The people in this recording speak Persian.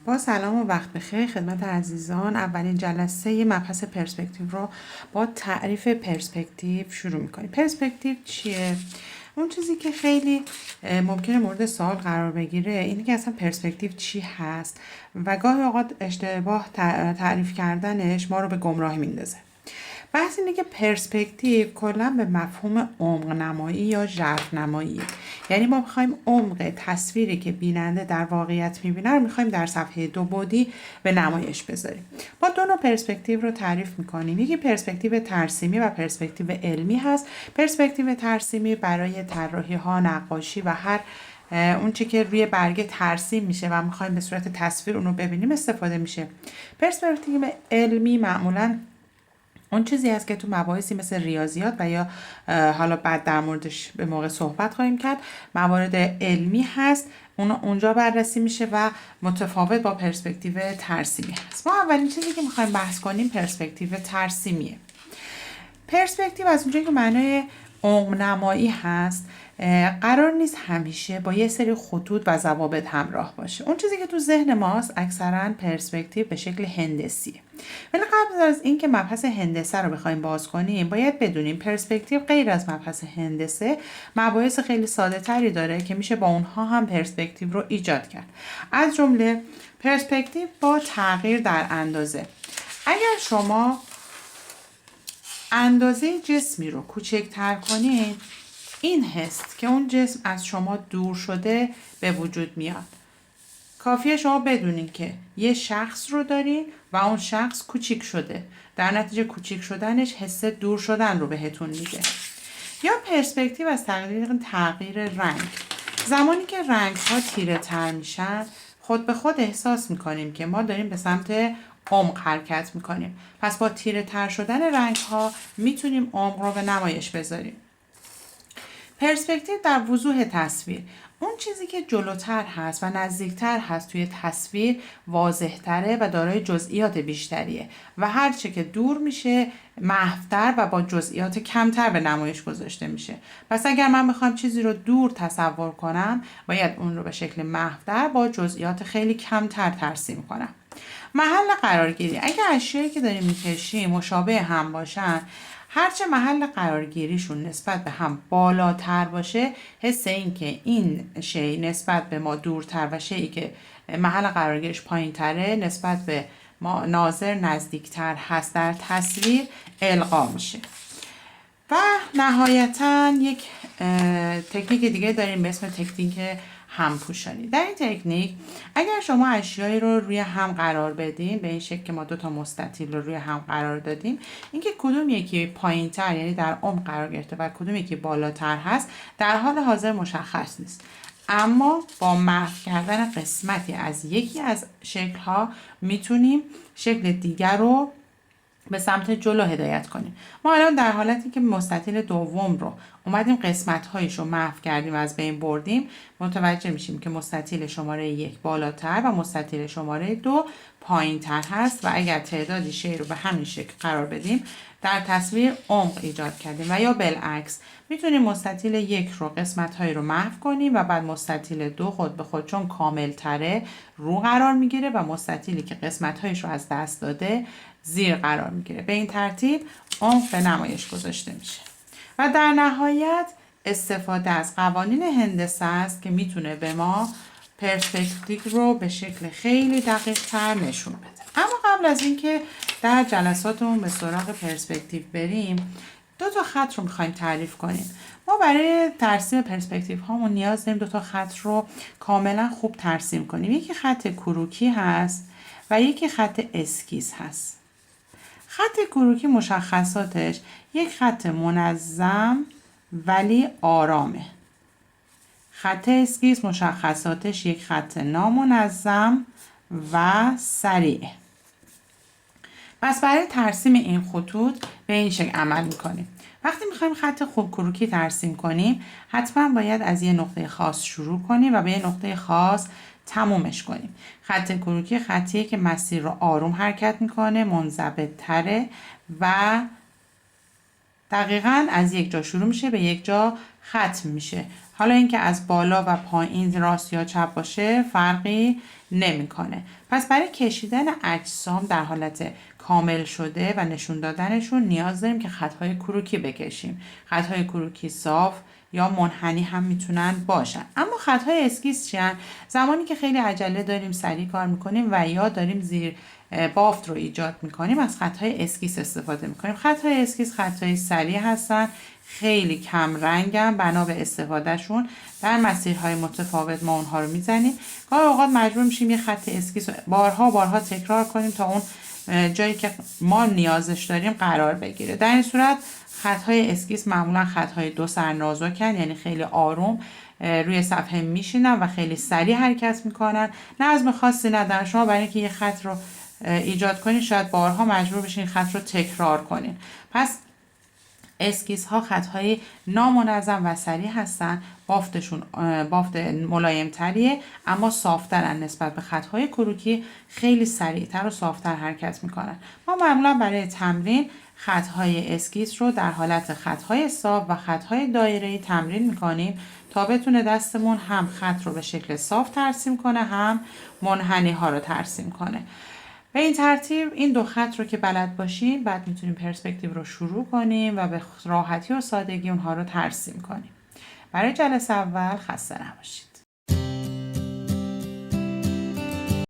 با سلام و وقت بخیر خدمت عزیزان. اولین جلسه مبحث پرسپکتیو رو با تعریف پرسپکتیو شروع میکنیم. پرسپکتیو چیه؟ اون چیزی که خیلی ممکنه مورد سوال قرار بگیره اینه که اصلا پرسپکتیو چی هست و گاهی اوقات اشتباه تعریف کردنش ما رو به گمراهی میندازه. بحث اینه که پرسپکتیو کلا به مفهوم عمق نمایی یا ژرف نمایی، یعنی ما میخوایم عمق تصویری که بیننده در واقعیت میبینه رو میخوایم در صفحه دو بعدی به نمایش بذاریم. ما دو نوع پرسپکتیو رو تعریف میکنیم. یکی پرسپکتیو ترسیمی و پرسپکتیو علمی هست. پرسپکتیو ترسیمی برای طراحی ها، نقاشی و هر اون چی که روی برگه ترسیم میشه و میخوایم به صورت تصویر اون رو ببینیم استفاده میشه. پرسپکتیو علمی معمولاً اون چیزی هست که تو مباحثی مثل ریاضیات و یا حالا بعد در موردش به موقع صحبت خواهیم کرد موارد علمی هست، اونجا بررسی میشه و متفاوت با پرسپکتیو ترسیمی هست. ما اولین چیزی که میخوایم بحث کنیم پرسپکتیو ترسیمیه. پرسپکتیو از اونجایی که معنای عمق نمایی هست قرار نیست همیشه با یه سری خطوط و ضوابط همراه باشه. اون چیزی که تو ذهن ماست اکثرا پرسپکتیو به شکل هندسیه. ولی قبل از اینکه مبحث هندسه رو بخوایم باز کنیم باید بدونیم پرسپکتیو غیر از مبحث هندسه مباحث خیلی ساده تری داره که میشه با اونها هم پرسپکتیو رو ایجاد کرد. از جمله پرسپکتیو با تغییر در اندازه. اگر شما اندازه جسمی رو کوچکتر کنید این هست که اون جسم از شما دور شده به وجود میاد. کافیه شما بدونین که یه شخص رو دارین و اون شخص کوچیک شده، در نتیجه کوچیک شدنش حس دور شدن رو بهتون میده. یا پرسپکتیو از تغییر رنگ. زمانی که رنگ ها تیره تر میشن خود به خود احساس میکنیم که ما داریم به سمت عمق حرکت میکنیم. پس با تیره تر شدن رنگ ها میتونیم عمق رو به نمایش بذاریم. پرسپکتیو در وضوح تصویر. اون چیزی که جلوتر هست و نزدیکتر هست توی تصویر واضح‌تره و دارای جزئیات بیشتریه و هر چه که دور میشه محو‌تر و با جزئیات کمتر به نمایش گذاشته میشه. پس اگر من بخوام چیزی رو دور تصور کنم باید اون رو به شکل محو‌تر با جزئیات خیلی کمتر ترسیم کنم. محل قرارگیری. اگر اشیایی که داریم میکشیم مشابه هم باشن هرچه محل قرارگیریشون نسبت به هم بالاتر باشه حس این که این شی نسبت به ما دورتر و شیئی که محل قرارگیریش پایین تره نسبت به ما ناظر نزدیکتر هست در تصویر القا میشه. و نهایتا یک تکنیک دیگه داریم به اسم تکنیک همپوشانی. در این تکنیک اگر شما اشیایی رو روی هم قرار بدین به این شکل که ما دو تا مستطیل رو روی هم قرار دادیم، اینکه کدوم یکی پایین‌تر یعنی در عمق قرار گرفته و کدوم یکی بالاتر هست در حال حاضر مشخص نیست، اما با محو کردن قسمتی از یکی از شکل‌ها میتونیم شکل دیگر رو به سمت جلو هدایت کنیم. ما الان در حالتی که مستطیل دوم رو اومدیم قسمت‌هایش رو محو کردیم و از بین بردیم متوجه میشیم که مستطیل شماره 1 بالاتر و مستطیل شماره 2 پایین‌تر هست و اگر تعدادی شی رو به همین شکل قرار بدیم در تصویر عمق ایجاد کردیم. و یا بالعکس میتونیم مستطیل 1 رو قسمت‌هایی رو محو کنیم و بعد مستطیل 2 خود به خود چون کامل‌تره رو قرار میگیره و مستطیلی که قسمت‌هایش رو از دست داده زیر قرار میگیره. به این ترتیب عمق به نمایش گذاشته میشه. و در نهایت استفاده از قوانین هندسه است که میتونه به ما پرسپکتیو رو به شکل خیلی دقیق تر نشون بده. اما قبل از اینکه در جلساتمون به سراغ پرسپکتیو بریم دو تا خط رو میخوایم تعریف کنیم. ما برای ترسیم پرسپکتیو هامون نیاز داریم دو تا خط رو کاملا خوب ترسیم کنیم. یکی خط کروکی هست و یکی خط اسکیز هست. خط کروکی مشخصاتش یک خط منظم ولی آرامه. خط اسکیز مشخصاتش یک خط نامنظم و سریعه. پس برای ترسیم این خطوط به این شکل عمل میکنیم. وقتی میخوایم خط خوب کروکی ترسیم کنیم حتما باید از یه نقطه خاص شروع کنیم و به یه نقطه خاص تمومش کنیم. خط کروکی خطیه که مسیر رو آروم حرکت میکنه، منضبط تره و دقیقاً از یک جا شروع میشه به یک جا ختم میشه حالا اینکه از بالا و پایین راست یا چپ باشه فرقی نمیکنه. پس برای کشیدن اجسام در حالت کامل شده و نشون دادنشون نیاز داریم که خطهای کروکی بکشیم. خطهای کروکی صاف یا منحنی هم میتونن باشن. اما خطهای اسکیس چیان؟ زمانی که خیلی عجله داریم سریع کار میکنیم و یا داریم زیر بافت رو ایجاد میکنیم از خطهای اسکیس استفاده میکنیم. خطهای اسکیس خطهای سریع هستن، خیلی کم رنگن، بنا به استفادهشون در مسیرهای متفاوت ما اونها رو میزنیم. گاهی اوقات مجبور میشیم یه خط اسکیس رو بارها تکرار کنیم تا اون جایی که ما نیازش داریم قرار بگیره. در این صورت خطهای اسکیس معمولا خطهای دو سر نازکن، یعنی خیلی آروم روی صفحه میشینن و خیلی سریع حرکت میکنن. نظم خاصی ندارن. شما برای اینکه یه خط رو ایجاد کنین شاید بارها مجبور بشین خط رو تکرار کنین. پس اسکیس ها خطهای نامنظم و سریع هستن. بافتشون بافت ملایم تریه اما صافترن نسبت به خطهای کروکی، خیلی سریعتر و صافتر حرکت میکنن. ما معمولا برای تمرین خطهای اسکیس رو در حالت خطهای صاف و خطهای دایره‌ای تمرین میکنیم تا بتونه دستمون هم خط رو به شکل صاف ترسیم کنه هم منحنی ها رو ترسیم کنه. به این ترتیب این دو خط رو که بلد باشیم بعد میتونیم پرسپکتیو رو شروع کنیم و به راحتی و سادگی اونها رو ترسیم کنیم. برای جلسه اول خسته نباشید.